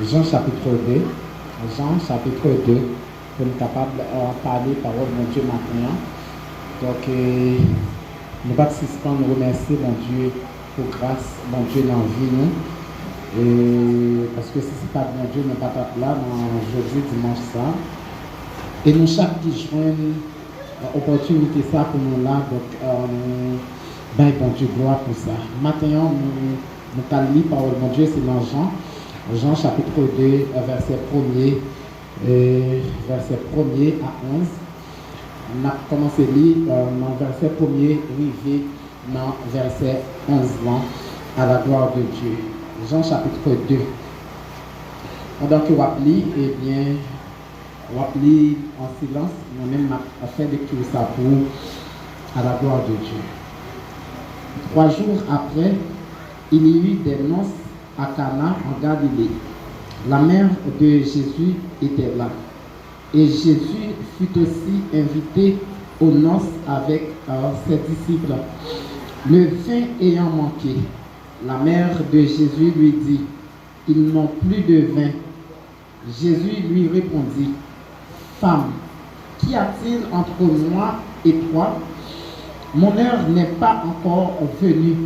Jean chapitre 2. Jean chapitre 2, pour être capable de parler parole de mon Dieu maintenant. Donc, nous participons, nous remercions mon Dieu pour grâce, mon Dieu dans la vie, nous. Et parce que si ce n'est pas mon Dieu, nous ne sommes pas là, aujourd'hui, dimanche, ça. Et nous, chaque qui joignent l'opportunité ça pour nous là, donc, ben, bon Dieu, gloire pour ça. Maintenant, nous allons lire parole de mon Dieu, c'est dans Jean chapitre 2, verset 1er, verset 1er à 11. On a commencé à lire dans verset 1er, arrivé dans verset 11 à la gloire de Dieu. Jean chapitre 2. Pendant que vous lire, eh bien, on va lire en silence, moi-même à faire lecture ça pour à la gloire de Dieu. 3 jours après, il y eut des noces à Cana en Galilée. La mère de Jésus était là. Et Jésus fut aussi invité aux noces avec ses disciples. Le vin ayant manqué, la mère de Jésus lui dit, « Ils n'ont plus de vin. » Jésus lui répondit, « Femme, qu'y a-t-il entre moi et toi? Mon heure n'est pas encore venue. »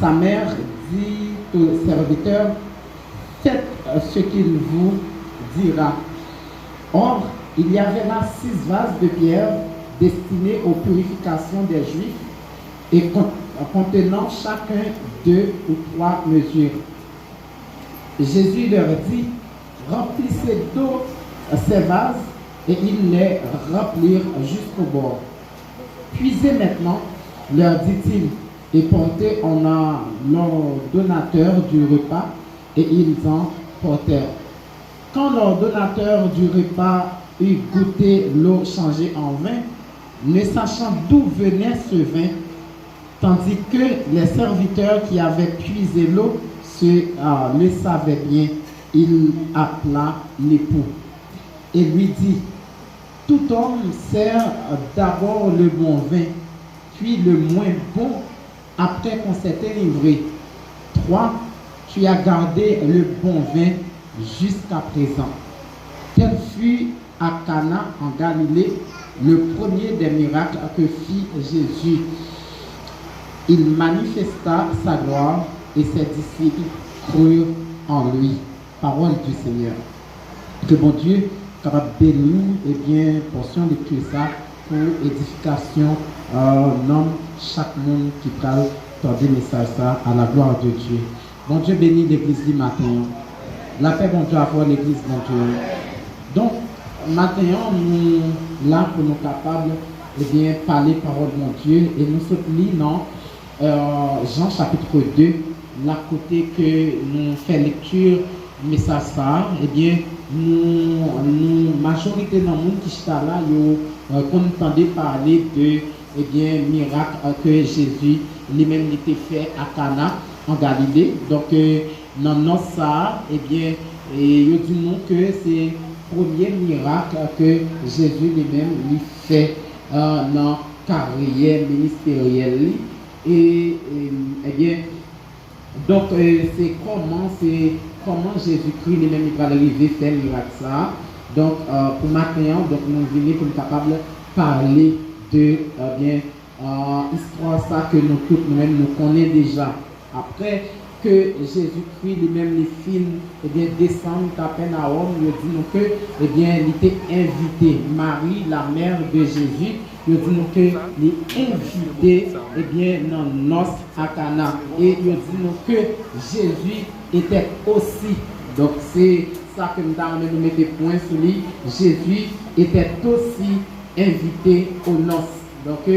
Sa mère dit au serviteur, « Faites ce qu'il vous dira. » Or, il y avait là 6 vases de pierre destinés aux purifications des Juifs et contenant chacun 2 ou 3 mesures. Jésus leur dit, « Remplissez d'eau ces vases, et ils les remplirent jusqu'au bord. Puisez maintenant, leur dit-il, et portez en l'ordonnateur du repas, et ils en portèrent. Quand l'ordonnateur du repas eut goûté l'eau changée en vin, ne sachant d'où venait ce vin, tandis que les serviteurs qui avaient puisé l'eau le savaient bien, il appela l'époux et lui dit, « Tout homme sert d'abord le bon vin, puis le moins bon, après qu'on s'est délivré. Toi, tu as gardé le bon vin jusqu'à présent. » Tel fut à Cana en Galilée le premier des miracles que fit Jésus. Il manifesta sa gloire et ses disciples crurent en lui. Parole du Seigneur. Que bon Dieu capable de bénir et bien portion de tout ça pour édification nomme chaque monde qui parle dans des messages ça à la gloire de Dieu. Bon Dieu bénit l'église du matin. La paix bon Dieu à voir l'église bon Dieu. Donc maintenant nous là pour nous capables de bien parler parole de mon Dieu et nous sommes dans Jean chapitre 2 là côté que nous fait lecture message ça et bien nous majorité dans le monde qui est là qu'on entendait parler de eh bien miracle que Jésus lui-même était fait à Cana en Galilée. Donc dans notre ça et bien il dit nous que c'est premier miracle que Jésus lui-même lui fait dans carrière ministérielle et eh bien donc c'est comment Jésus-Christ lui-même il va arriver faire miracle ça. Donc pour maintenant donc nous venons pour être capable de parler de bien histoire ça que nous tous nous-mêmes nous connaissons déjà. Après que Jésus-Christ lui-même les films et bien descend à peine à Rome, il dit nous que eh bien il était invité Marie la mère de Jésus, il dit nous que il est invité eh bien dans noces à Cana et il dit nous que Jésus était aussi, donc c'est ça que nous mettons point sur lui, Jésus était aussi invité aux noces. Donc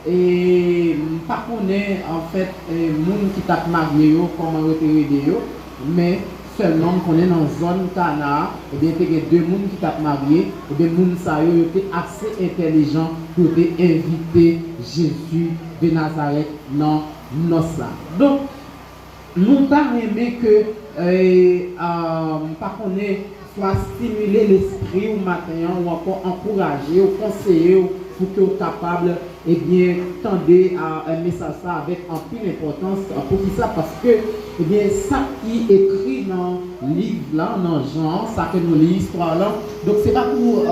et pas connaît en fait monde qui t'a marié comment retirer mais seulement connaît dans zone Cana et bien il y a 2 monde qui t'a marié et bien monde ça yo était assez intelligent pour inviter Jésus de Nazareth dans noces. Donc nous pas aimé que pas connaît soit stimuler l'esprit au matin ou encore encourager ou conseiller pour que vous capable eh bien, tendez à un message ça avec un peu d'importance. Pour qui ça? Parce que, eh bien, ça qui est écrit dans le livre là, dans Jean, ça que nous lisons, l'histoire là, donc c'est pas pour,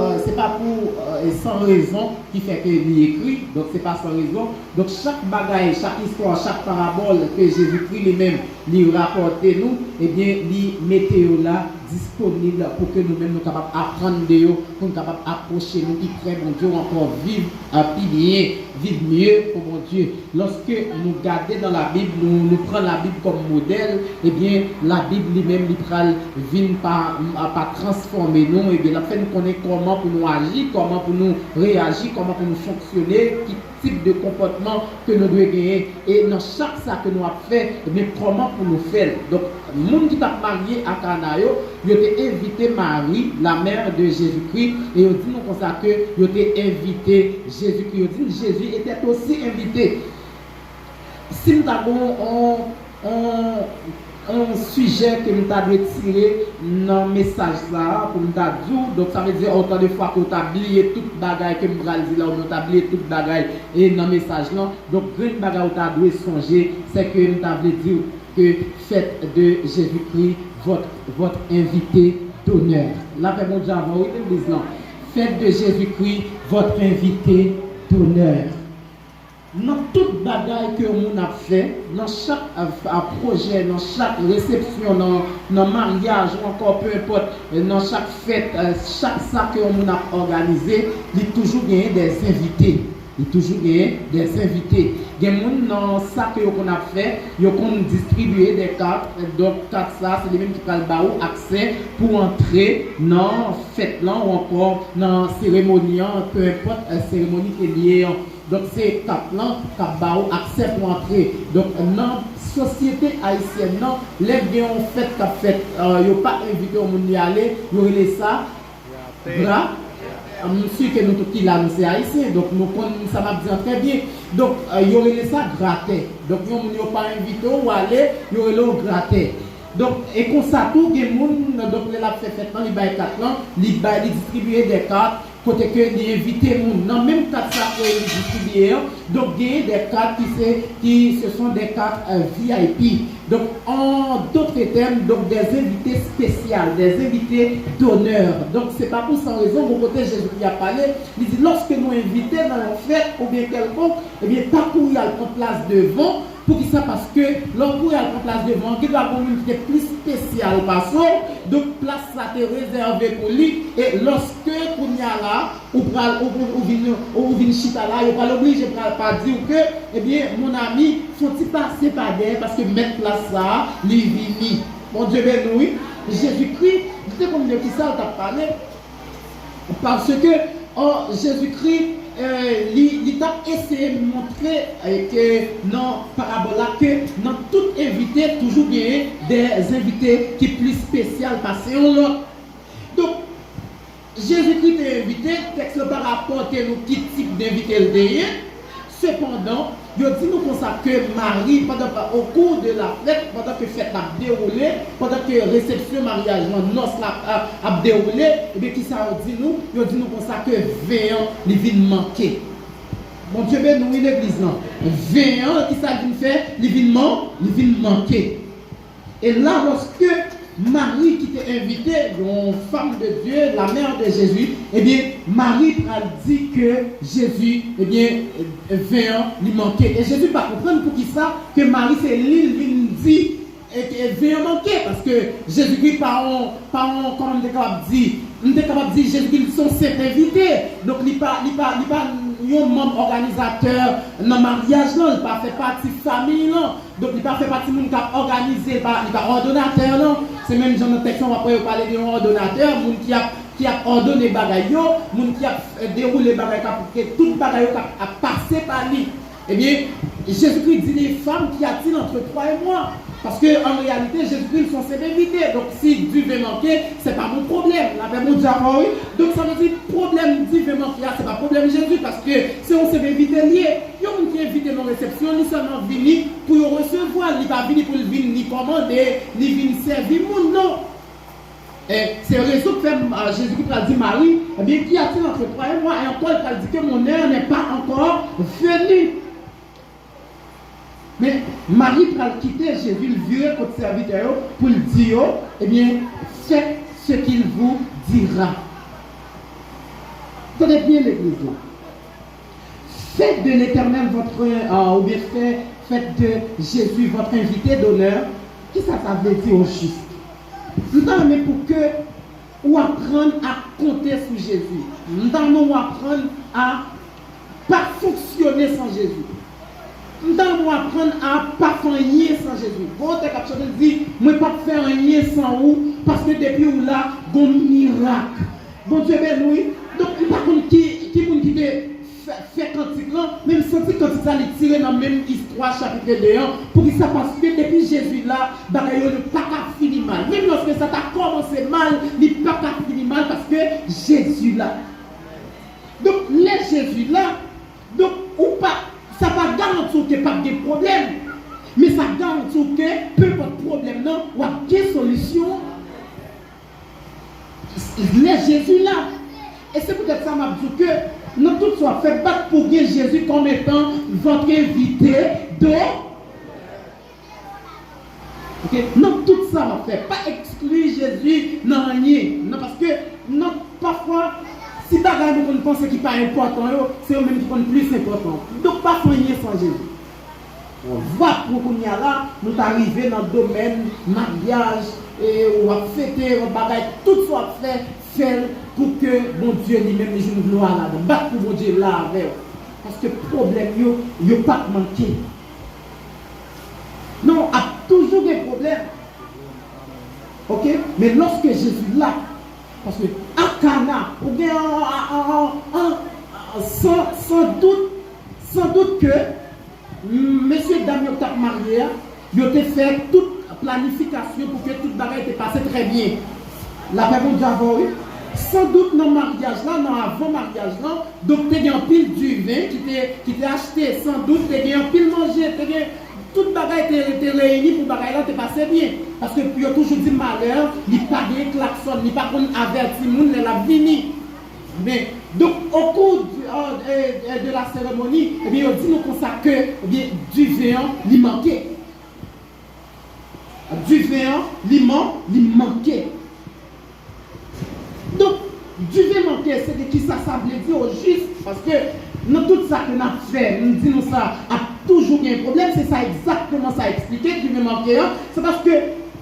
sans raison qui fait que il écrit, donc c'est pas sans raison. Donc chaque bagaille, chaque histoire, chaque parabole que Jésus-Christ lui-même lui rapporte nous, eh bien, lui mettez là disponible pour que nous-mêmes nous capables d'apprendre de eux, pour nous capables d'approcher nous, qui crée mon Dieu encore vivre bien, vivre mieux pour mon Dieu. Lorsque nous regardons dans la Bible, nous prenons la Bible comme modèle, eh bien, la Bible lui-même, vient par transformer nous, et bien, la fait nous connaître comment pour nous agir, comment pour nous réagir, comment pour nous fonctionner, qui type de comportement que nous devons gagner, et dans chaque ça que nous avons fait, eh bien, comment pour nous faire. Donc, le monde qui est marié à Canayo, il a invité Marie, la mère de Jésus-Christ, et il dit nous comme ça que il a invité Jésus-Christ. Il dit Jésus était aussi invité. Si nous avons un sujet que nous avons tiré dans le message là, pour nous dire, donc ça veut dire autant de fois que nous avons oublié toute bagaille que nous avons dit là, nous avons oublié toute bagaille et dans le message là. Donc, grande bagaille que nous avons songer, c'est que nous avons dit que faites de Jésus-Christ votre invité d'honneur. Là, mon Dieu, avant, l'église là. Faites de Jésus-Christ votre invité d'honneur. Dans toute bagaille que nous avons fait, dans chaque projet, dans chaque réception, dans mariage, ou encore peu importe, dans chaque fête, chaque ça que nous avons organisé, il y a toujours des invités. Il y a toujours des invités. Il y a des gens dans ça que nous avons fait, ils ont distribué des cartes. Donc, cartes ça, c'est les mêmes qui prennent accès pour entrer dans la fête là ou encore dans la cérémonie, peu importe la cérémonie qui est liée. Donc, c'est cartes là qui ont accès pour entrer. Donc, dans la société haïtienne, les bien ont fait, ils n'ont pas invité au monde d'y aller, ils ont laissé ça. Monsieur que nous tous qui là nous c'est haïtien, donc nous ça m'a dit très bien. Donc il y aurait ça gratter. Donc nous n'avons pas invité ou aller, il y aurait le gratter. Donc et comme ça tout les gens donc les la fait dans les bail 4 ans, les distribuer des cartes côté que les inviter moun dans même carte ça que les distribuer. Donc il y a des cartes qui ce sont des cartes VIP. Donc en d'autres termes, donc des invités spéciaux, des invités d'honneur. Donc c'est pas pour sans raison mon côté Jésus qui a parlé, il dit lorsque nous invitons dans la fête ou bien quelconque, eh bien pas pour y aller en place devant. Pour qui ça? Parce que l'encours à la place devant, qui va avoir une plus spéciale parce que donc place ça est réservée pour lui et lorsque qu'on y a là ou vient chita là, il pas obligé de pas dire que eh bien mon ami faut-il passer par derrière parce que mettre place ça, lui vini. Mon Dieu béni, Jésus-Christ, tu sais combien de qui ça t'a parlé parce que Jésus-Christ il a essayé de montrer que dans parabole que dans tout invité toujours bien des invités qui sont plus spéciaux parce que l'autre. Donc Jésus-Christ est invité, texte par rapport à nous qui type d'invité il est. Cependant, il dit nous comme ça que Marie, au cours de la fête, pendant que la fête a déroulé, pendant que la réception mariage, noce a déroulé, et bien qui ça dit nous comme ça que veillant, il vient manquer. Mon Dieu, ben nous, l'église, non. Veillant, qui ça vient faire, il vient manquer. Et là, lorsque Marie qui était invitée, une femme de Dieu, la mère de Jésus, eh bien, Marie a dit que Jésus, eh bien, veillant, lui manquait. Et Jésus va comprendre pour qui ça, que Marie, c'est l'île, lui dit, et que veillant manquer, parce que Jésus-Christ, comment on est capable de dire, Jésus-Christ sont sept invités. Donc, il n'est pas un membre organisateur dans le mariage, non, il ne fait pas partie de la famille, non. Donc, il ne fait pas partie de monde qui a organisé, il n'est pas ordonnateur, non. C'est même dans notre texte, on va parler d'un ordonnateur, monde qui a ordonné les bagailles, monde qui a déroulé les bagailles, que tout bagaille a passé par lui. Eh bien, Jésus-Christ dit les femmes qui attirent entre toi et moi. Parce qu'en réalité, Jésus-Christ sont ses invités. Donc, si Dieu veut manquer, ce n'est pas mon problème. La mon Dieu, oui. Donc, ça veut dire problème Dieu veut manquer, ce n'est pas problème Jésus. Parce que si on s'est invité lié, il y a un qui est invité dans la réception, il seulement venu pour recevoir. Il ne va pas venir pour venir ni commander, ni venir servir. Non. c'est le réseau que fait Jésus-Christ a dit Marie, eh bien, qui a-t-il entre toi et moi? Et encore, il a dit que mon heure n'est pas encore venue. Mais Marie va quitter Jésus, le vieux côté serviteur, pour lui dire, eh bien, faites ce qu'il vous dira. Tenez bien l'église. Faites de l'Éternel votre, ou bien faites de Jésus votre invité d'honneur. Qu'est-ce que ça veut dire au juste? Non, mais pour que vous apprendre à compter sur Jésus. Nous apprendre à ne pas fonctionner sans Jésus. Nous apprendre à ne pas faire rien sans Jésus. Bon, t'es capable de dire, moi, pas faire rien sans vous, parce que depuis où là, il y a un miracle. Bon Dieu, ben oui. Donc, il n'y a pas qui fait cantique là, même senti quand ça les tirer dans la même histoire chapitre 2 pour qu'il ça parce que depuis Jésus là, bagaille ne pas fini mal. Même lorsque ça t'a commencé mal, il pas fini mal parce que Jésus là. Donc les Jésus là, donc ou pas, ça va garantir qu'il n'y a pas de problème, mais ça garantit que peu importe problème non, ou a des solutions. Les Jésus là. Et c'est peut-être ça m'a dit que nous tous soit fait battre pour bien Jésus comme étant votre invité de. Ok? Non, tout ça va faire. Pas exclure Jésus, non, rien. Non, parce que non, parfois, si bagaille nous pensons qu'il n'est pas important, c'est eux-mêmes qui sont plus important. Donc, pas rien sans Jésus. On va pour qu'on y a là, nous arriver dans le domaine mariage, et on va fêter, on va tout soit fait pour que mon Dieu lui-même les une gloire là-dedans. Battre pour mon Dieu là avec. Parce que le problème, il n'y a pas manqué. Non, il y a toujours des problèmes. Ok? Mais lorsque Jésus là, parce que à Cana, ou bien sans doute que monsieur et dame qui ont marié, ils ont fait toute planification pour que toute bagarre était passée très bien. La paix mon Dieu avant, oui. Sans doute dans le mariage là, dans avant mariage là, donc tu as un pile du vin qui t'est acheté, sans doute tu as un pile manger, toute bagarre était réunie pour bagarre là, t'es passé bien. Parce que il y a toujours dit malheur, il n'y a pas de klaxon, il n'y a pas averti le monde, il a fini. Mais donc au cours de la cérémonie, eh bien, on dit nous comme ça que eh bien, du vin, il manquait. Du vin, il manquait. Donc, du vin manqué, c'est de qui ça veut dire au juste. Parce que dans tout ça que nous avons fait, nous disons ça, a toujours un problème. C'est ça exactement ça expliqué, du vin manqué. C'est parce que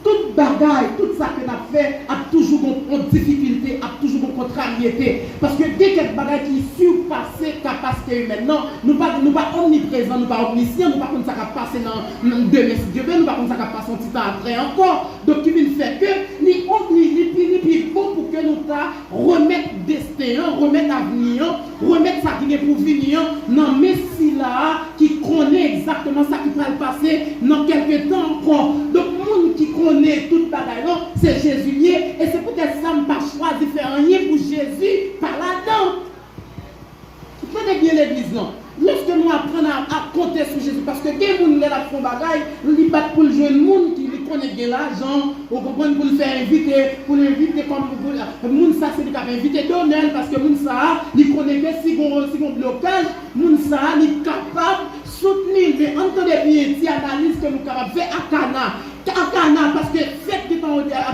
toute bagaille, tout ça que nous avons fait, a toujours une difficulté, a toujours une contrariété. Parce que dès qu'il y a des bagailles qui surpassent la capacité humaine, non, nous ne sommes pas omniprésents, nous ne sommes pas omniscients, nous ne sommes pas comme ça qui passer dans demain si Dieu veut, nous ne sommes pas comme ça qui passer un petit temps après encore. Donc, qui vient faire que, ni bon pour que nous remettre destin, remettre avenir, remettre ça qui est pour venir, non, mais si là, qui connaît exactement ça qui va le passer dans quelques temps encore. Donc, le monde qui connaît toute bagaille, c'est Jésus. Et c'est peut-être ça que je n'ai pas choisi de faire rien pour Jésus par là-dedans. Prenez bien l'église, non? Lorsque nous apprenons à compter sur Jésus, parce que des gens qui font bagaille, ils battent pour le jeune monde qui connaît l'argent, pour le faire inviter, pour l'inviter comme le monde ça c'est de inviter d'honneur parce que le monde ça, il connaît que si on blocage, le monde ça, il est capable de soutenir. Mais entendez bien, si analyse que nous sommes capables de faire à Cana, parce que fête qui est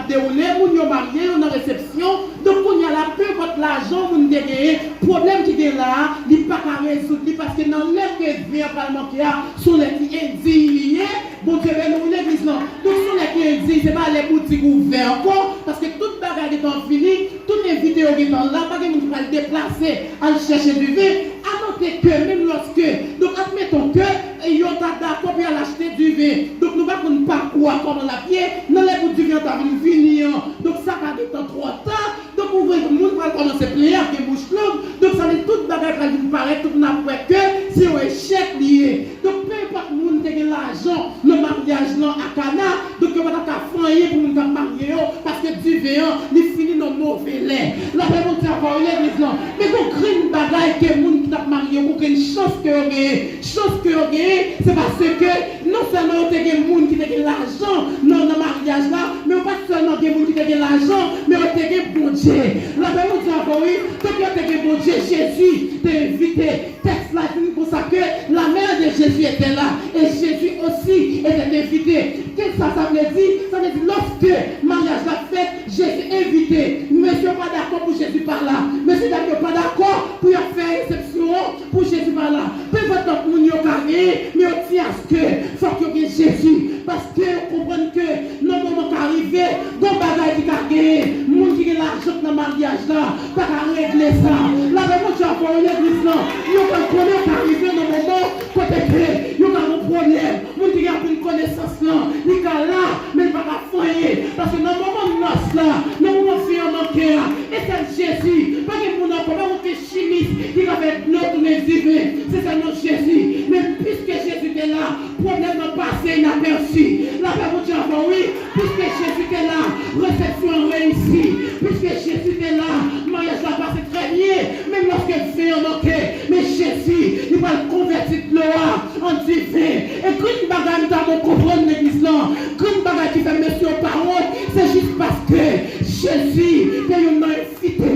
déroulée, on est marié, on est en réception, donc on y a la peu votre l'argent, on a gagné, problème qui est là, il n'est pas qu'à résoudre, parce que dans l'air que vient parlement qui a, sont les qui indignés, bon Dieu, nous l'église non, donc sont les qui indignés, ce n'est pas les boutiques ouvertes encore, parce que toute bagarre est en fini, tout invité au guénon là, pas que nous pouvons le déplacer, aller chercher du vin, à noter que même lorsque, donc admettons que, ils ont d'accord pour acheter du vin, donc nous ne pouvons pas quoi comme la pied, non les bouts du vin t'as vu venir, donc ça va être en 3 temps, donc vous voyez que le monde va commencer à plier avec les bouches longues, donc ça est toute bagarre qui vous paraît, tout n'a pas que c'est un échec lié. Donc peu importe le monde qui a l'argent, le mariage là à Cana, donc on va pas faire pour nous marier, parce que du vin, il finit dans mauvais lait. La paix mon Dieu encore l'église là. Mais qu'on crée une bagaille que les gens qui t'a marié pour qu'une chance que vous avez. Chance que vous avez, c'est parce que non seulement vous avez des gens qui ont l'argent dans le mariage là, mais pas seulement des gens qui ont l'argent, mais vous avez bon Dieu. La paix mon Dieu encore oui, quand vous avez bon Dieu, Jésus t'a invité. Texte là pour ça que la mère de Jésus était là et Jésus aussi était invité. Qu'est-ce que ça veut dire? Ça veut dire lorsque mariage l'a fait, Jésus est invité. Monsieur pas d'accord pour Jésus par là. Monsieur d'accord pas d'accord pour faire exception pour Jésus par là. Peu importe nous nous carré, mais on tient à ce que faut qu'il y ait Jésus. Parce que vous comprenez que dans le moment qui arrive, dans le bagage qui a gagné, les gens qui ont l'argent dans le mariage là, pas qu'à régler ça. Là, vraiment, tu as pour l'église là. Ils ont un problème qui arrive dans le moment côté que ils ont un problème. Les gens qui ont une connaissance là, ils sont là, mais ils ne vont pas foyer. Parce que dans le moment de noce là, dans le moment de faire un cœur, et c'est Jésus. Pas que nous n'avons pas fait chimiste qui va faire l'autre divin. C'est ça notre Jésus. Mais puisque Jésus est là, problème n'a passé inaperçu. La paix vous dit encore oui, puisque Jésus est là, réception réussie. Puisque Jésus est là, mariage va passer très bien. Même lorsque fait un cœur, mais Jésus, il va le convertir de loi en divin. Et qu'une bagarre dans mon comprendre l'église là, qu'une bagarre qui fait monsieur aux paroles, c'est juste parce que Jésus est un invité.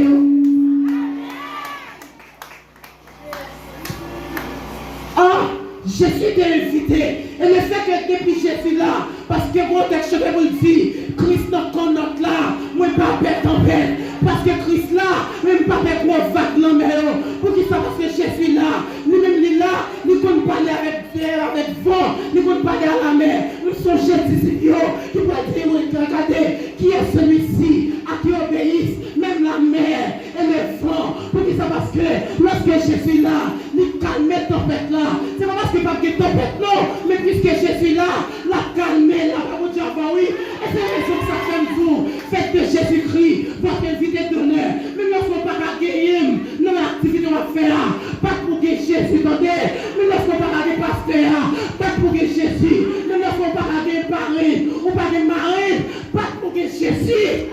Ah, Jésus t'a invité. Et le fait que depuis Jésus là, parce que mon texte, je vais vous le dire, Christ n'a qu'on notre là, moi pas bête en bête. Parce que Christ là, même pas bête moi vague dans mer. Pour qu'il soit parce que Jésus là, lui-même il est là, nous ne pouvons parler avec vent, nous ne pouvons parler à la mer. Nous sommes Jésus qui peut dire, regardez, qui est celui-ci, à qui obéissent, même la mer et le vent. Pour qu'il soit parce que lorsque Jésus là, il calme la tempête là. C'est pas parce qu'il n'y a pas de tempête non, mais puisque Jésus là, la calme là, vous dire oui. Et c'est la raison que ça fait vous. Faites de Jésus-Christ votre invité d'honneur. Mais nous ne sommes pas gagner dans l'activité qu'on va faire. Pas pour que Jésus attendez. Mais nous ne sommes pas gagner pasteur. Pas pour que Jésus. Nous ne sommes pas gagner parrain ou pas gagner marraine. Pas pour que Jésus.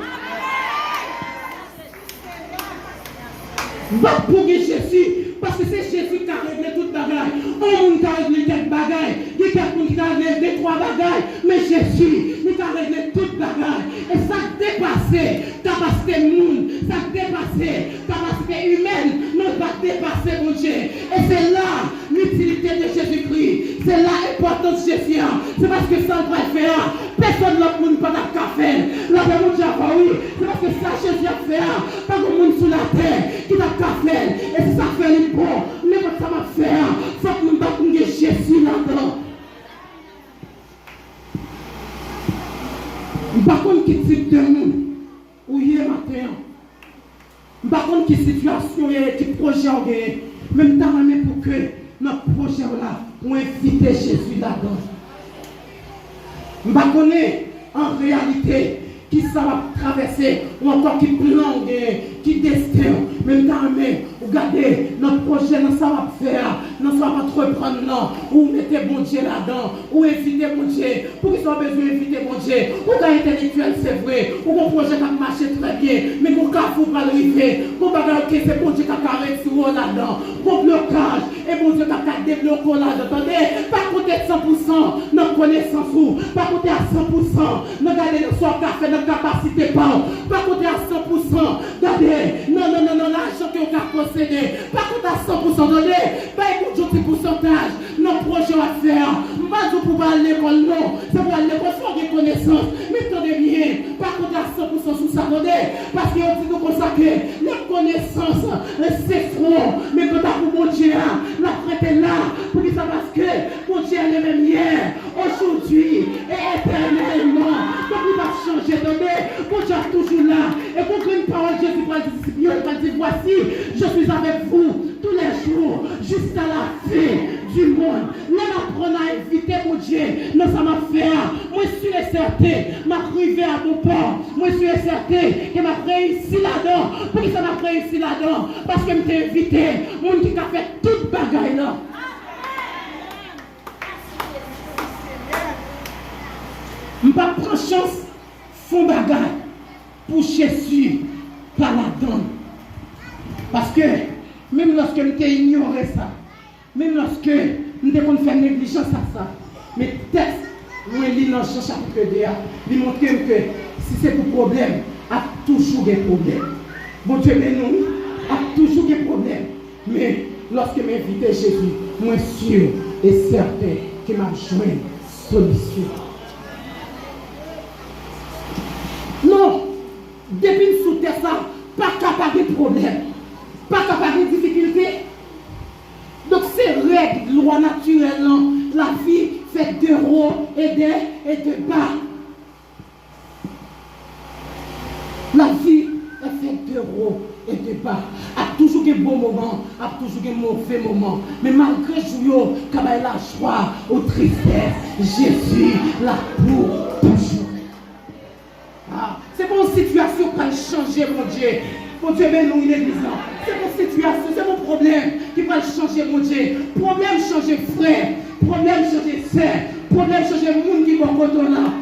Pas pour que Jésus. Parce que c'est Jésus qui a réglé toute bagaille. On monde qui a réglé quelques bagailles. Il y a quelqu'un qui a réglé 3 bagailles. Mais Jésus, il a réglé toute bagaille. Et ça a dépassé capacité monde. Ça a dépassé capacité humaine. Non, ça a dépassé mon Dieu. Et c'est là l'utilité de Jésus-Christ. C'est là l'importance de Jésus. C'est parce que ça va faire. Personne d'autre monde pas de faire. La paix mon Dieu a oui. C'est parce que ça Jésus a fait. Pas de monde sur la terre qui n'a qu'à faire. Et si ça fait le bon, mais ça va faire. Faut que nous battions Jésus là-dedans. Par contre, qui type de monde, ou hier matin, par contre, qui situation, qui projet, même temps, même pour que notre projet là, on invite Jésus là-dedans. Par contre, en réalité, qui ça va traverser, ou encore qui plan, qui destin, même temps, même, regardez, notre projet, nous ça va faire, nous ça va entreprendre, non, ou mettez bon Dieu là-dedans, ou invitez bon Dieu, pour qu'ils soient besoin d'inviter bon Dieu, ou cas intellectuel, c'est vrai, ou un projet qui a marché très bien, mais pour qu'il faut arriver, pour bagarre que c'est bon Dieu qui a carré sur vous là-dedans, pour blocage, et bon Dieu qui a débloqué là-dedans, attendez, pas côté 100%, notre connaissance, pas côté à 100%, nous regardez notre café, notre capacité, pas côté à 100%, regardez, non, l'argent que vous avez possédé, pas côté à 100%, donnez, pas écoute un petit pourcentage, nos projets à faire, pas pour aller à l'école, non, c'est pour aller à l'école, faut des connaissances, mais attendez bien, pas côté à 100% sous ça, donnez, parce qu'on dit nous consacrer, les connaissances, c'est trop, mais quand t'as pour mon Dieu, la prête est là, pour qu'il sache parce que mon Dieu est le même hier, aujourd'hui, et éternellement, donc il va changer, donnez, mon Dieu est toujours là, et pour qu'une parole, Jésus va dire, voici, je suis avec vous tous les jours, jusqu'à la fin du monde. Là, m'apprendre à inviter mon Dieu, nous ça m'a fait. Moi, je suis certain, m'a privé à mon port. Moi, je suis certain que m'a réussi là-dedans. Pourquoi ça m'a réussi là-dedans? Parce que m'ai invité, mon qui a fait toute bagaille là. Je ne prends pas chance, font bagaille pour Jésus. pas là-dedans. Parce que même lorsque nous avons ignoré ça, même lorsque nous avons fait négligence à ça, mais texte, nous lisons dans Jean chapitre 2, il montre que si c'est pour problème, il y a toujours des problèmes. Bon Dieu, mais nous, il y a toujours des problèmes. Mais lorsque m'invite Jésus, moi sûr et certain qu'il m'a joué une solution. Non, depuis sous terre ça, pas capable de problème, pas capable de difficulté. Donc c'est règles, loi naturelle, la vie fait de haut et de bas. La vie est faite de haut et de bas. A toujours des bons moments, a toujours des mauvais moments. Mais malgré tout, quand il y a la joie ou tristesse, Jésus là pour toujours. Ah, c'est mon situation qui va changer, mon Dieu. Mon Dieu, mais nous, il est disant. C'est mon situation, c'est mon problème qui va changer, mon Dieu. Problème changer frère, problème changer sœur, problème changer monde qui va côté là.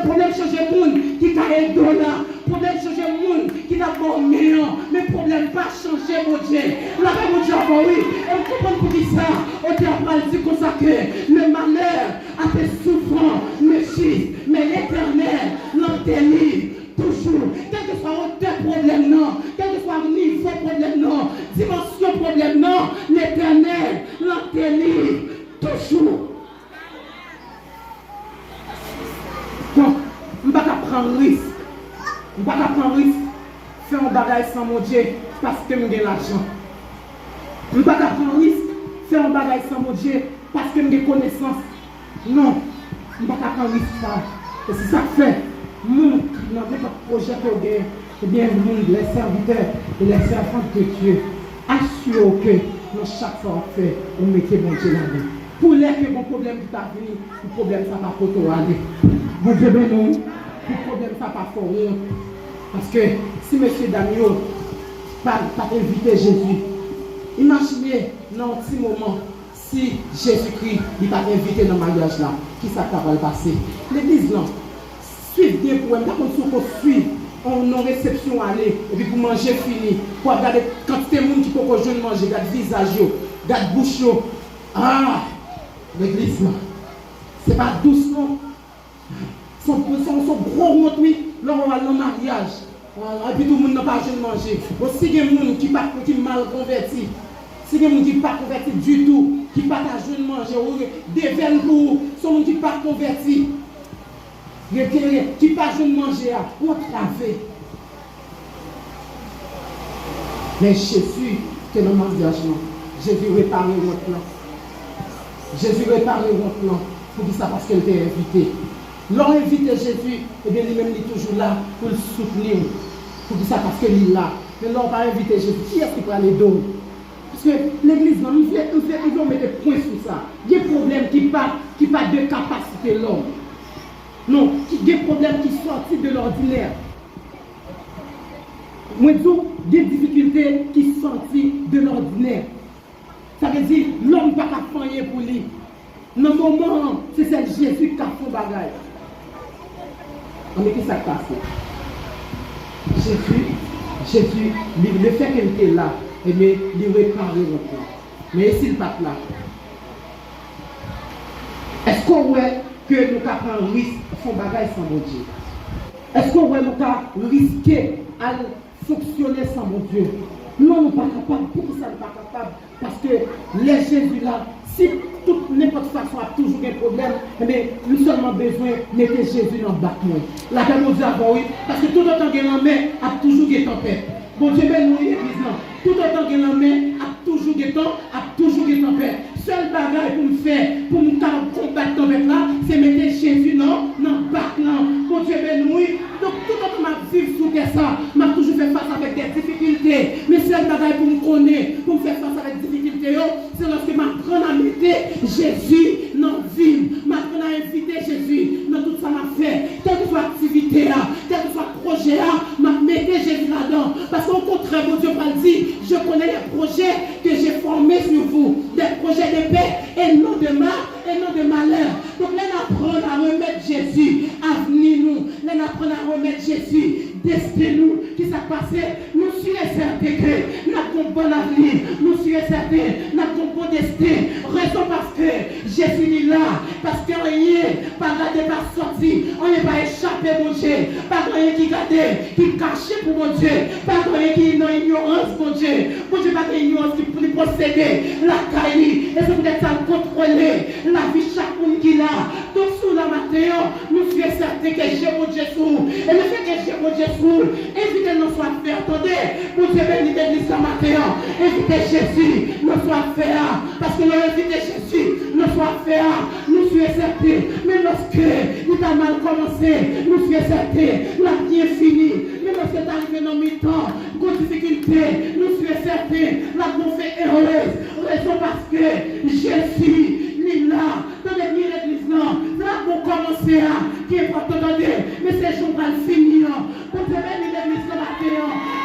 Problème changer monde qui t'a aidé là. Problème changer monde qui t'a formé. Mais problème pas changer, mon Dieu. Là, mon Dieu, oui. Et vous comprenez pour qui ça? On t'a mal dit comme ça que le malheur a fait souffrant, mais l'éternel l'entérine toujours. Quel que soit hauteur problème, non. Quel que soit niveau problème, non. Dimension problème, non. L'éternel l'entérine toujours. Donc, je ne vais pas prendre risque. Je ne vais pas prendre risque. Faire un bagage sans mon Dieu parce que j'ai l'argent. Je ne vais pas prendre risque. Faire un bagage sans mon Dieu parce que j'ai connaissance. Non. Je ne vais pas prendre risque. Et c'est ça que fait. Nous, dans notre projet que vous avez, eh bien, nous, les serviteurs et les servantes de Dieu, assurez que dans chaque fois qu'on fait, on mettez mon Dieu là-dedans. Pour les que mon problème qui t'a venu, le problème ça va pas aller. Vous devez nous, le problème ça va pas faire. Parce que si M. Damio pas invité Jésus, imaginez dans un petit moment, si Jésus-Christ il t'a invité dans le mariage là, qui ça va le passer? L'église là, suivez bien pour elle, qu'on suivre. On a réception aller, et puis pour manger fini, pour regarder quantité de monde qui peut rejoindre manger, regarde visage, regarde bouche. Ah, l'église là, c'est pas doucement. Son gros honte, oui, là on va dans le mariage. Et puis tout le monde n'a pas besoin de manger. Si il y a des gens qui sont mal convertis, si il y a des gens qui ne sont pas convertis du tout, qui ne sont pas besoin de manger, des veines pour sont gens qui ne sont pas convertis, qui ne sont pas besoin de manger, on travaille. Mais Jésus, c'est le mariage. Jésus répare votre plan. Jésus répare votre plan. Pour dire ça parce qu'elle t'a invité. L'on invite Jésus, et bien lui-même il est toujours là pour le soutenir. Pour dire ça parce qu'il est là. Mais l'on va inviter Jésus. Qui est-ce qui peut aller d'eau? Parce que l'église, nous devons mettre des points sur ça. Il y a des problèmes qui ne pas de capacité l'homme. Non, il y a des problèmes qui sortent de l'ordinaire. Moi, il y a des difficultés qui sortent de l'ordinaire. Ça veut dire l'homme ne peut pas faire pour lui. Dans le moment, c'est celle Jésus qui a fait bagage. On est qui ça passe? Jésus, le fait qu'elle était là, et bien, il réparait notre plan. Mais s'il n'est pas là, est-ce qu'on voit que nous avons un risque de faire bagage sans mon Dieu? Est-ce qu'on voit que nous avons risqué à fonctionner sans mon Dieu? Non, nous ne sommes pas capables. Pourquoi ça ne sommes pas capables? Parce que les Jésus là, si toute n'importe façon a toujours un problème, mais nous seulement besoin de mettre Jésus dans le bac. La paix nous dit oui, parce que tout autant que l'homme a toujours des tempêtes. Bon Dieu, nous l'église là. Tout autant que l'homme a toujours des temps, a toujours des tempêtes. Seul bagage pour me faire, pour me combattre tempête là, c'est mettre Jésus dans le bac là. Bon Dieu, nous. Donc tout autant que je vis sous ça, m'a toujours fait face avec des difficultés. Mais seul bagage pour me connaître, pour me faire face avec des difficultés, c'est lorsque je m'apprends à mettre Jésus dans la vie, m'apprends à inviter Jésus dans tout ça m'a fait. Quelle que soit l'activité là, quel que soit le projet là, m'a mettre Jésus là-dedans. Parce qu'au contraire, mon Dieu m'a dit, je connais les projets que j'ai formés sur vous, des projets de paix et non de mal et non de malheur. Donc là, on apprend à remettre Jésus, avenir nous, là, on apprend à remettre Jésus, destin nous, qui s'est passé, nous sommes certains que nous avons un bon avenir, nous sommes certains, nous avons un bon destin. Raison parce que Jésus est là, parce que rien, pas garder, pas sorti, on n'est pas échappé, mon Dieu, pas rien qui garde, qui caché pour mon Dieu, pas rien qui est dans l'ignorance, mon Dieu, pas de l'ignorance qui peut posséder la caille, et c'est peut-être ça contrôler la vie chaque monde qui l'a. Donc, sous la matin, nous sommes certains que j'ai mon Dieu sous, et le fait que j'ai mon Dieu sous, évitez nos soins faire, attendez, pour Dieu bénir l'église ce matin, évitez Jésus, nos soins faire, parce que nous évitez Jésus, nos soins faire, nous sommes certains, mais lorsque il a mal commencé, nous sommes certains, la bien fini, mais lorsque c'est arrivé dans mes temps, grande difficulté, nous sommes certains, la bonne fait heureuse, raison parce que Jésus, il est là, dans l'église, non, c'est là pour commencer, qui est pour t'entendre, mais ces jours vont finir, pour te mettre l'église ce matin,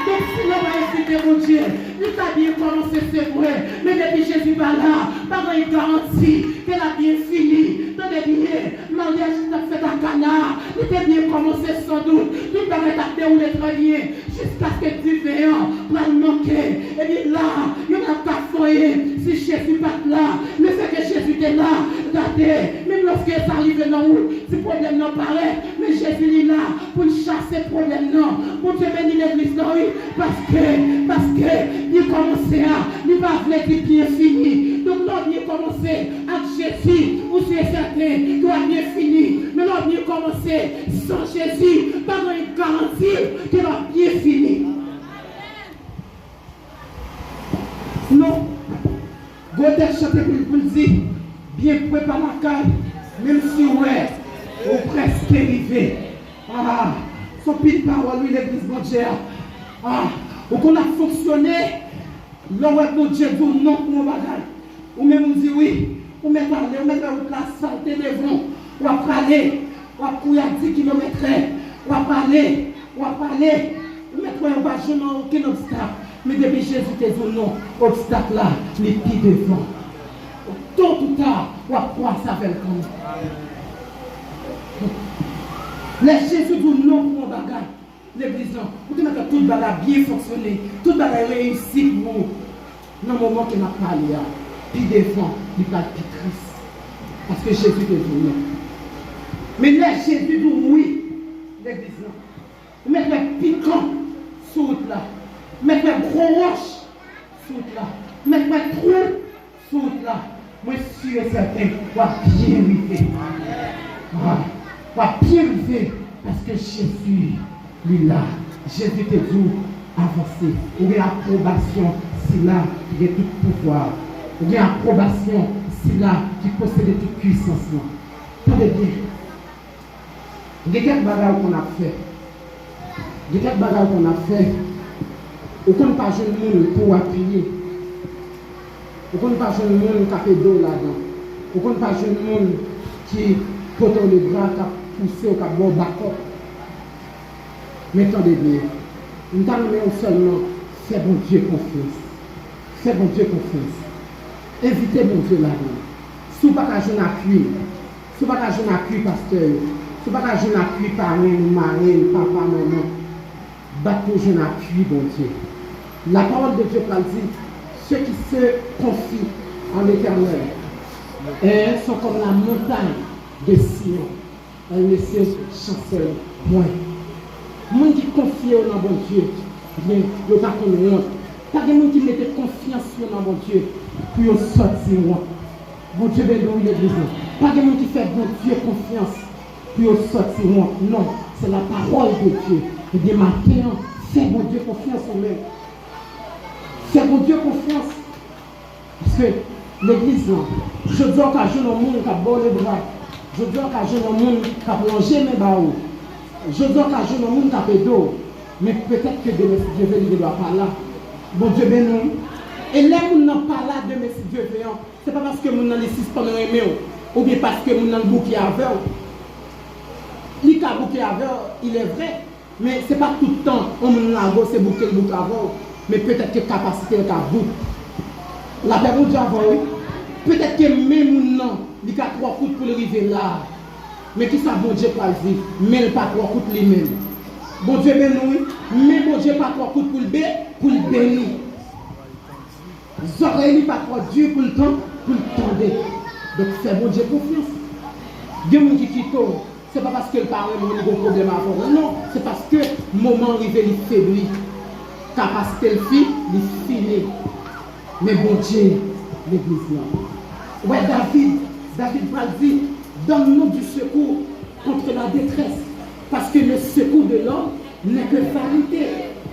donc si l'on va essayer mon Dieu, il t'a bien commencé, c'est vrai, mais depuis Jésus va là, par une garantie qu'elle a bien fini, dans les billets, mariage qui t'a fait un canard, il t'a bien commencé sans doute, tout va être déroulé très bien, jusqu'à ce que tu veilles, pour le manquer, et bien là, il y a pas foyer, si Jésus pas là, le fait que Jésus est là, regardez, même lorsque ça arrive dans où, si problème non paraît, mais Jésus est là, pour chasser le problème non, pour te bénir l'église non, oui, parce que, il commençait à, il va dire bien fini, donc l'on vient commencer avec Jésus, ou c'est certain, il a bien fini, mais l'on vient commencer sans Jésus, par une garantie qu'il a bien fini. Non, Godel chanter pour le dire, bien préparé la caille, même si ouais, ou presque arrivé. Ah, son pile parole, lui, l'église, mon Dieu. Ah, ou qu'on a fonctionné, l'on va mon Dieu dit non pour mon bagage. Ou même on dit oui, ou même parler, ou même la santé devant, ou à parler, ou à courir à 10 km, ou à parler, ou même on va jouer dans aucun obstacle. Mais depuis Jésus te dit non, obstacle là, les pieds devant. Tôt ou tard, on va croire ça avec comme. Les Jésus dit non pour mon bagage. L'église, pour que tout le bagage bien fonctionner, tout le bagage réussi pour vous. Dans le moment qu'il n'a pas parlé, puis devant, il va être Christ. Parce que Jésus te dit non. Mais là, Jésus dit oui, l'église. Mettre les piquants sur là. Mettre les gros roches sur là. Mettre les trous sur là. Moi, je suis certain, on va bien arriver. On va bien arriver. Parce que Jésus, lui là, Jésus te dit avancer. Il y a approbation, c'est là qui a tout pouvoir. Il y a approbation, c'est là qui possède toute puissance. Attendez bien. Il y a quelques bagages qu'on a fait. Il y a quelques bagages qu'on a fait. On ne peut pas jouer le monde pour appuyer. On ne peut pas jouer le monde qui a fait d'eau là-dedans. On ne peut pas jouer le monde qui porte le bras, qui a poussé, qui a bon backup. Mais attendez bien. Nous t'amenons seulement faire bon Dieu confiance. Faire bon Dieu confiance. Invitez bon Dieu là-dedans. Si vous ne pouvez pas jouer un appui, si vous ne pouvez pas jouer un appui, pasteur, si vous ne pouvez pas jouer un appui, parrain, marraine, papa, maman, battez jouer un appui, bon Dieu. La parole de Dieu dit, ceux qui se confient en l'Éternel sont comme la montagne de Sion. Elle ne se chancelle point. Les gens qui confient en bon Dieu, bien, ils ne sont pas honte. Pas de gens qui mettent confiance en bon Dieu pour sortir honte. Bon Dieu bénit l'église. Pas de gens qui font bon Dieu confiance pour sortir honte. Non, c'est la parole de Dieu. Et bien maintenant, fais bon Dieu confiance en lui. Fais bon Dieu confiance. Parce que l'église, je dois qu'à jouer dans le monde qui a bon les bras. Je dois qu'à jouer dans le monde qui a plongé mes barreaux. Je dois qu'à jouer dans le monde qui a fait d'eau. Mais peut-être que Dieu ne doit pas là. Bon Dieu béni. Et là, nous n'avons pas là de Messie Dieu veillant. Ce n'est pas parce que nous n'avons les suspendus ou bien parce que nous n'avons le bouquet avec. Il a bouquet avec, il est vrai. Mais ce n'est pas tout le temps on a c'est bouquet le bouquet avec. Mais peut-être que capacité est à bout. La paix de Dieu avant, peut-être que même non, il a 3 coups pour arriver là. Mais qui ça bon Dieu pas vivre, mais il pas 3 coups lui-même. Bon Dieu béni, mais bon Dieu pas trop court pour le bénir. Oreilles pas trop dur pour le temps, pour le tendre. Donc fais bon Dieu confiance. Dieu me dit qu'il tombe. Ce n'est pas parce que le parent a un problème à avoir. Non, c'est parce que le moment arrivé, il faiblit. Capacité le fit, il finit. Mais bon Dieu, l'église là. Ouais, David va dire, donne-nous du secours contre la détresse. Parce que le secours de l'homme n'est que vanité.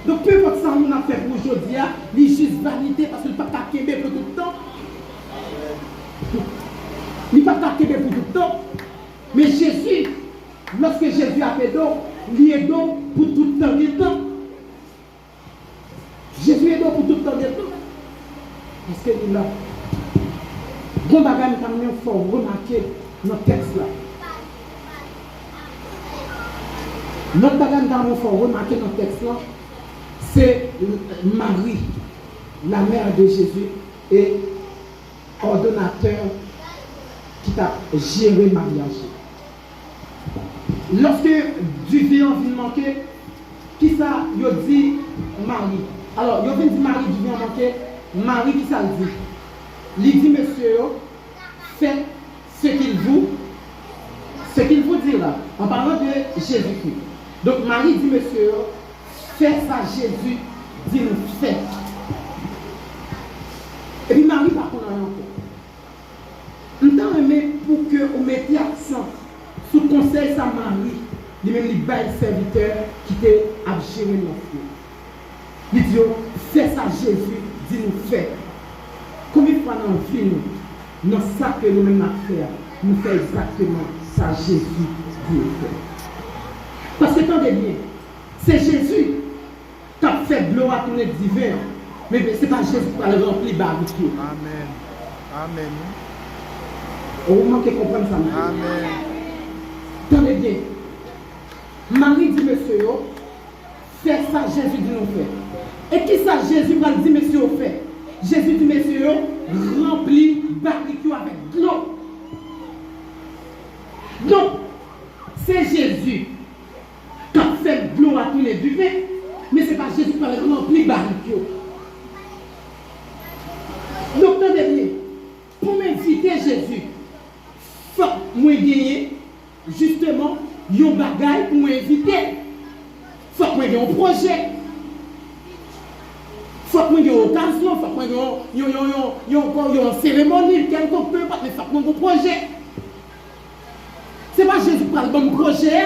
Donc peu importe ça on a fait pour aujourd'hui, il est juste vanité parce qu'il ne peut pas québer pour tout le temps. Il ne peut pas québer pour tout le temps. Mais Jésus, lorsque Jésus a fait d'eau, il est d'eau pour tout le temps du temps. Jésus est d'eau pour tout le temps du temps. Parce que il a. Bon bagage, il faut remarquer notre texte là. Notre bagage, il faut remarquer notre texte là. C'est Marie, la mère de Jésus, et ordonnateur qui t'a géré le mariage. Lorsque du vient manquer, qui ça, il dit Marie. Alors, il vient dire Marie du vient manquer, Marie qui ça le dit. Il dit, monsieur, faites ce qu'il vous dit là, en parlant de Jésus-Christ. Donc, Marie dit, monsieur, fais ça, Jésus, dit-nous, fais. Et puis Marie, par contre, on t'a aimé pour que vous mettiez accent sous conseil sa Marie, lui-même, il bat le serviteur qui t'a géré notre vie. Il dit, fais ça, Jésus, dis-nous, fais. Combien de fois dans le film, dans ça que nous-mêmes avons fait, nous faisons exactement ça, Jésus, dit nous faire. Parce que, attendez bien, c'est Jésus qui a fait de l'eau à tourner divin. Mais ce n'est pas Jésus qui va le remplir barbecue. Amen. Amen. Au moment que comprendre ça. Amen. Attendez bien. Marie dit, monsieur, fais ça, Jésus dit nous faire. Et qui ça, Jésus va dire, monsieur, fait? Jésus dit, monsieur, remplis barbecue avec de l'eau. Donc, c'est Jésus qui a fait de l'eau à tourner du vin. Mais ce n'est pas Jésus qui va remplir barbecue. Donc, attendez bien. Pour m'inviter Jésus, il faut que moi gagner justement un bagage pour m'inviter. Il faut que moi gagne un projet. Il faut que moi gagne une occasion. Il faut que moi gagne une cérémonie, quelque peu, mais il faut que moi gagne un projet. Ce n'est pas Jésus qui parle de mon projet.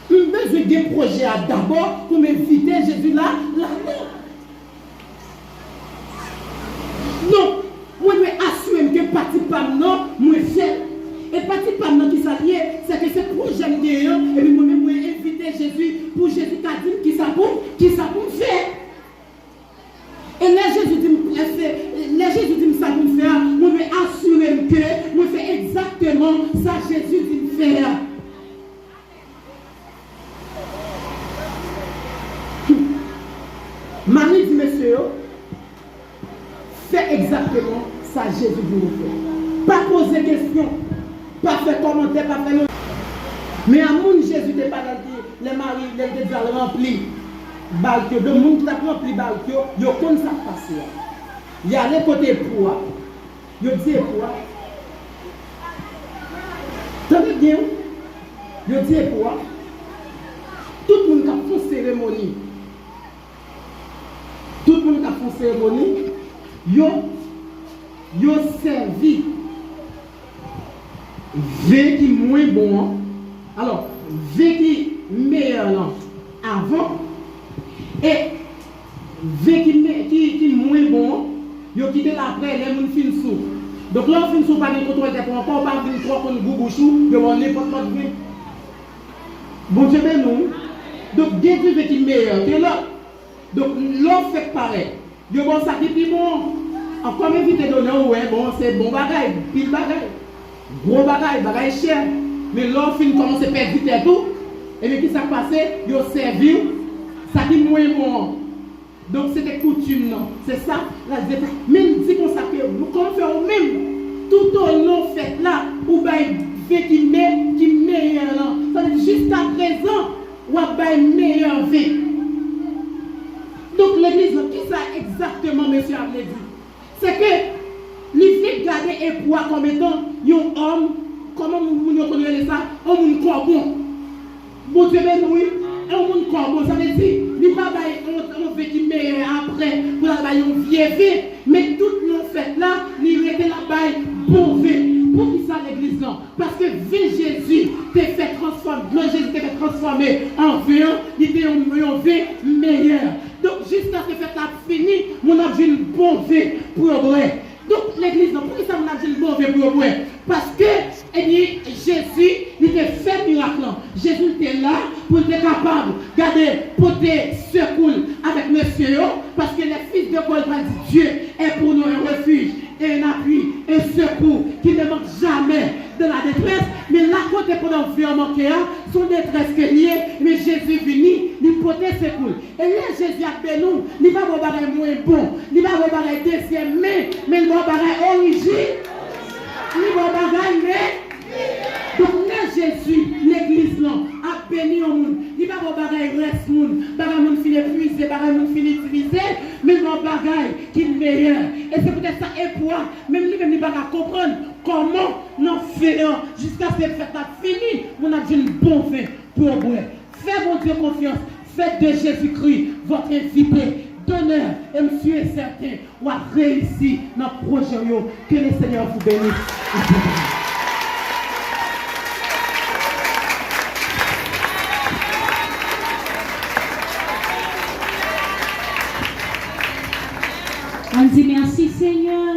Je besoin des projets d'abord pour m'inviter Jésus là. Donc, moi, je vais assurer que parti par non, moi, fait. Et parti par non qui s'allie, c'est que ce projet me gagne. Et puis, moi-même, je vais inviter Jésus pour Jésus qui a dit qui ça pour faire. Et là, Jésus dit ça pour faire. Moi, je vais assurer que moi, je fais exactement ça, Jésus dit faire. Marie dit, monsieur, fais exactement ça, Jésus dit nous faire. Pas poser question, pas faire commentaire, pas faire. Mais à mon Jésus n'est pas dit, les maris, les déjà remplis. Balkio, de monde qui a rempli Balkio, il y a comme ça passer. Il y a les côtés pour, il y a dit pour. Tenez bien, il y a dit pour. Tout le monde qui a fait une cérémonie. Tout le monde qui a fait une cérémonie, il a servi vin qui est moins bon. Alors, vin qui est meilleur avant. Et vin qui est moins bon, il a quitté après, les gens finissent sous. Donc là, on finit sous par les contrôles pour encore pas venir trop comme gougouchou, de voir n'importe quoi de vin. Bon Dieu, ben nous. Donc, bien du vin qui est meilleur, qui est là. Donc, l'on fait pareil. Yo bon ça qui est bon. Encore même vite donner, ouais, bon, c'est bon bagaille, pile bagaille. Gros bagaille cher. Mais l'on finit commence à perdre vite et tout. Et bien, qui s'est passé? Yo servi. Ça qui est moins bon. Donc c'était coutume, non. C'est ça, la même dit qu'on s'appelle, nous comme faire au même, tout au long fait là, ou bien fait qui meilleur, non. Ça veut dire jusqu'à présent, ou à meilleur vie. Donc l'église, qui ça exactement, monsieur a dit? C'est que l'idée de garder époux comme étant un homme, comment vous connaissez ça? Un homme corbeau. Bon Dieu béni, un homme corbeau, ça veut dire, il ne va pas un vécu meilleur après pour la une vieille vie, mais tout le fait là, il était là-bas bon vie. Pour qui ça l'église là? Parce que vie Jésus t'a fait transformer, Jésus t'a fait transformer en vie, il était en vie meilleure. Donc jusqu'à ce que fait la fini, on a vu une bonne vie pour vrai. Donc l'église, pourquoi ça on a vu une bonne vie pour vrai? Parce que Jésus, il était fait miracle. Jésus était là pour être capable de garder, porter secours avec monsieur. Parce que les fils de Paul dit Dieu est pour nous un refuge, et un appui, un secours qui ne manque jamais de la détresse. Mais là, quand on pendant vie manqué, son détresse que lié, mais Jésus venu, il portait secours. Et là, Jésus a fait nous, il va pas avoir moins bon, il va avoir un deuxième, mais il va avoir un origine. Il va bagailler. Donc là Jésus, l'église là, a béni au monde. Il va bagailler reste monde. Bagaille monde fini épuisé, bagaille monde fini utilisé, mais il va bagaille qui est meilleur. Et c'est peut-être ça et pour même lui-même il va comprendre comment nous faisons jusqu'à ce que cette fête a fini. On a dit une bonne fin pour vous. Faites mon Dieu confiance. Faites de Jésus-Christ votre invité d'honneur. Et monsieur est certain, on a réussi notre projet. Que le Seigneur vous bénisse. On dit merci Seigneur.